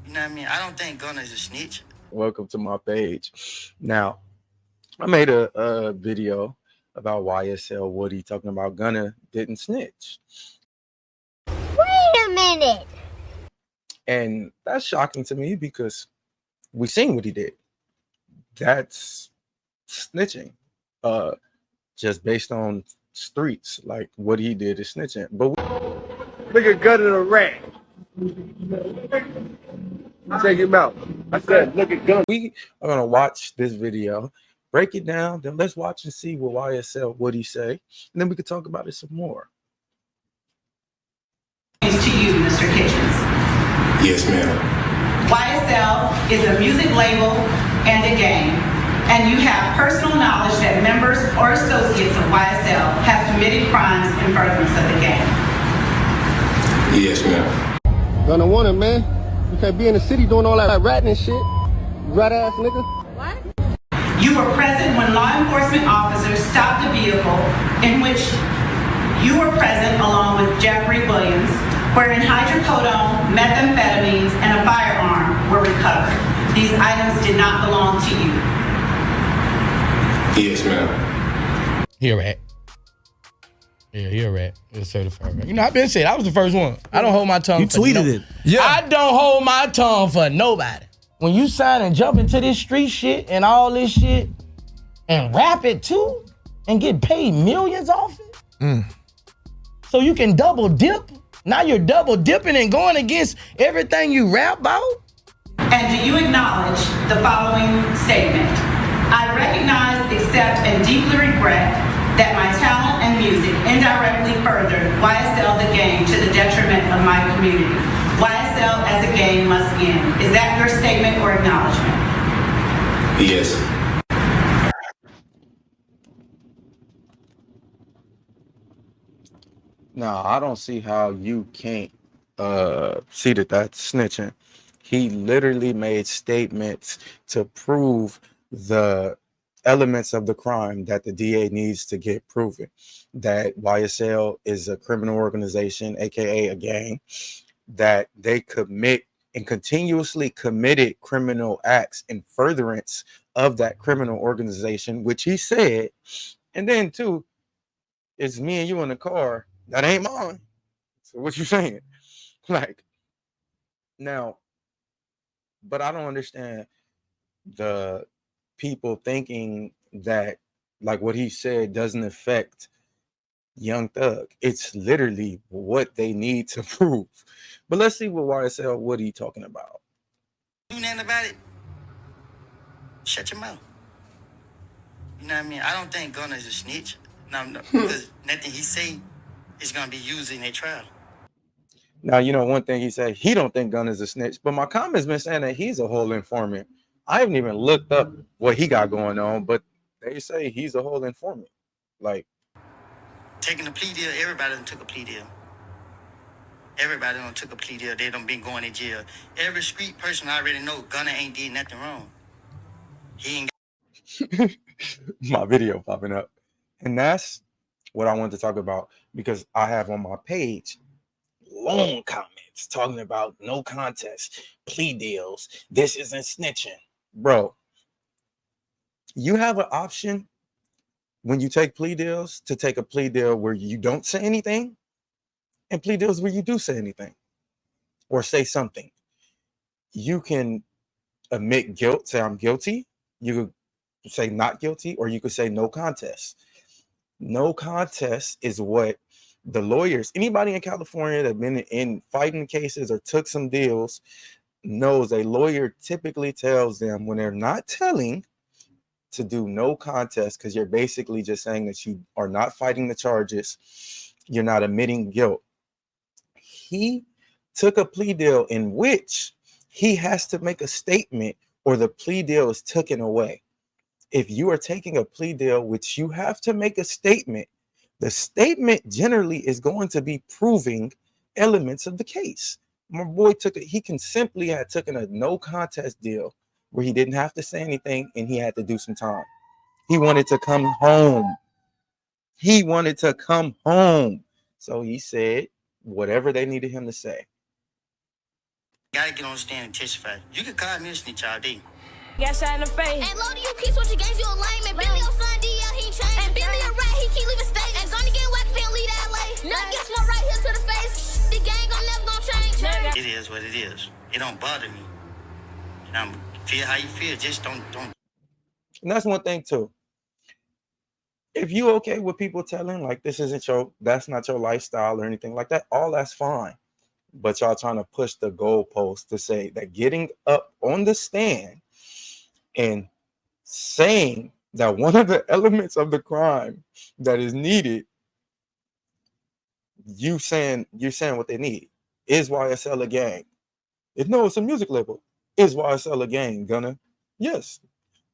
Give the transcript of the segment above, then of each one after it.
You know what I mean? I don't think Gunna is a snitch. Welcome to my page. Now, I made a video about YSL Woody talking about Gunna didn't snitch. Wait a minute. And that's shocking to me because we seen what he did. That's snitching. Just based on streets, like what he did is snitching. But look at Gunna the rat. Check him out. I said, look at Gunna. We are gonna watch this video, break it down, then let's watch and see what YSL Woody say, and then we could talk about it some more. To you, Mr. Kitchens. Yes, ma'am. YSL is a music label and a gang, and you have personal knowledge that members or associates of YSL have committed crimes in furtherance of the gang. Yes, ma'am. Gunna want him, man. You can't be in the city doing all that ratting and shit. Rat ass nigga. What? You were present when law enforcement officers stopped a vehicle in which you were present along with Jeffrey Williams, wherein hydrocodone, methamphetamines, and a firearm were recovered. These items did not belong to you. Yes, ma'am. He a rat. Yeah, he a rat. He's a certified rat. You know, I've been saying I was the first one. I don't hold my tongue. You tweeted it. Yeah. I don't hold my tongue for nobody. When you sign and jump into this street shit and all this shit and rap it too and get paid millions off it, so you can double dip. Now you're double dipping and going against everything you rap about? And do you acknowledge the following statement? I recognize, accept, and deeply regret that my talent and music indirectly furthered YSL the gang to the detriment of my community. YSL as a gang must end. Is that your statement or acknowledgement? Yes. No, I don't see how you can't see that that's snitching. He literally made statements to prove the elements of the crime that the DA needs to get proven. That YSL is a criminal organization, aka a gang, that they commit and continuously committed criminal acts in furtherance of that criminal organization, which he said. And then too, it's me and you in the car. That ain't mine. So what you saying? Like, now, but I don't understand the people thinking that like what he said doesn't affect Young Thug. It's literally what they need to prove. But let's see what YSL Woody talking about. Do nothing about it. Shut your mouth. You know what I mean? I don't think Gunna is a snitch. No, because nothing he say is gonna be used in a trial. Now, you know, one thing he said, he don't think Gunna is a snitch, but my comment's been saying that he's a whole informant. I haven't even looked up what he got going on, but they say he's a whole informant. Like, taking a plea deal, everybody done took a plea deal. Everybody done took a plea deal. They done been going to jail. Every street person I already know, Gunna ain't did nothing wrong. He ain't my video popping up. And that's what I wanted to talk about, because I have on my page long comments talking about no contest, plea deals, this isn't snitching. Bro, you have an option when you take plea deals to take a plea deal where you don't say anything, and plea deals where you do say anything or say something. You can admit guilt, say I'm guilty. You could say not guilty, or you could say no contest. No contest is what the lawyers, anybody in California that been in fighting cases or took some deals, knows a lawyer typically tells them when they're not telling to do no contest, because you're basically just saying that you are not fighting the charges, you're not admitting guilt. He took a plea deal in which he has to make a statement or the plea deal is taken away. If you are taking a plea deal which you have to make a statement, the statement generally is going to be proving elements of the case. My boy he can simply have taken a no contest deal where he didn't have to say anything and he had to do some time. He wanted to come home. He wanted to come home. So he said whatever they needed him to say. Gotta get on the stand and testify. You can call me a snitch all day. Got shot in the face. And Lodi, you keep switching games, you a lame. And Billy on son, DL, he changed. And Billy a rat, he keep leaving state. And gonna get whacked, can't leave that LA. Nothing gets more right here to the face. The gang gon' never gon' change. It is what it is. It don't bother me. Feel how you feel. Just don't. And that's one thing too. If you okay with people telling like this isn't that's not your lifestyle or anything like that, all that's fine. But y'all trying to push the goalpost to say that getting up on the stand and saying that one of the elements of the crime that is needed, you're saying what they need. Is YSL a gang? No, it's a music label. Is YSL a gang, Gunna? Yes.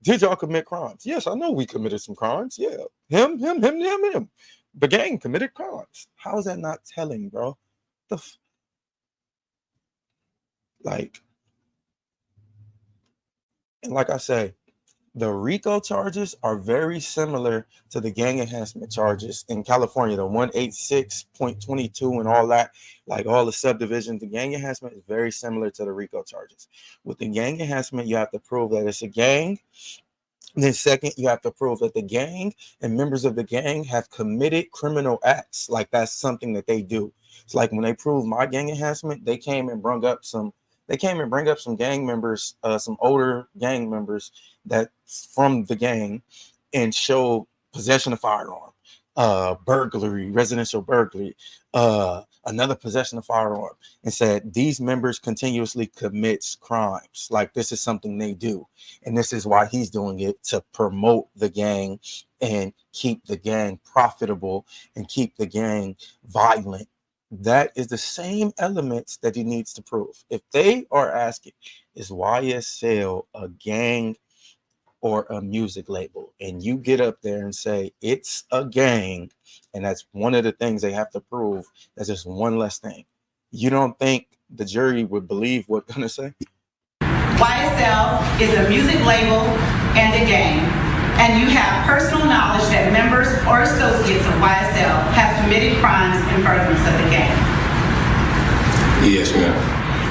Did y'all commit crimes? Yes, I know we committed some crimes. Yeah. Him. The gang committed crimes. How is that not telling, bro? And like I say, the RICO charges are very similar to the gang enhancement charges in California, the 186.22 and all that, like all the subdivisions. The gang enhancement is very similar to the RICO charges. With the gang enhancement, you have to prove that it's a gang. And then second, you have to prove that the gang and members of the gang have committed criminal acts. Like that's something that they do. It's like when they proved my gang enhancement, they came and bring up some gang members, some older gang members that's from the gang, and show possession of firearm, burglary, residential burglary, another possession of firearm, and said these members continuously commits crimes. Like this is something they do, and this is why he's doing it, to promote the gang and keep the gang profitable and keep the gang violent. That is the same elements that he needs to prove. If they are asking, is YSL a gang or a music label, and you get up there and say it's a gang, and that's one of the things they have to prove, that's just one less thing, you don't think the jury would believe what Gunna say? YSL is a music label and a gang, and you have personal knowledge that members or associates of YSL have committed crimes in furtherance of the gang. Yes, ma'am.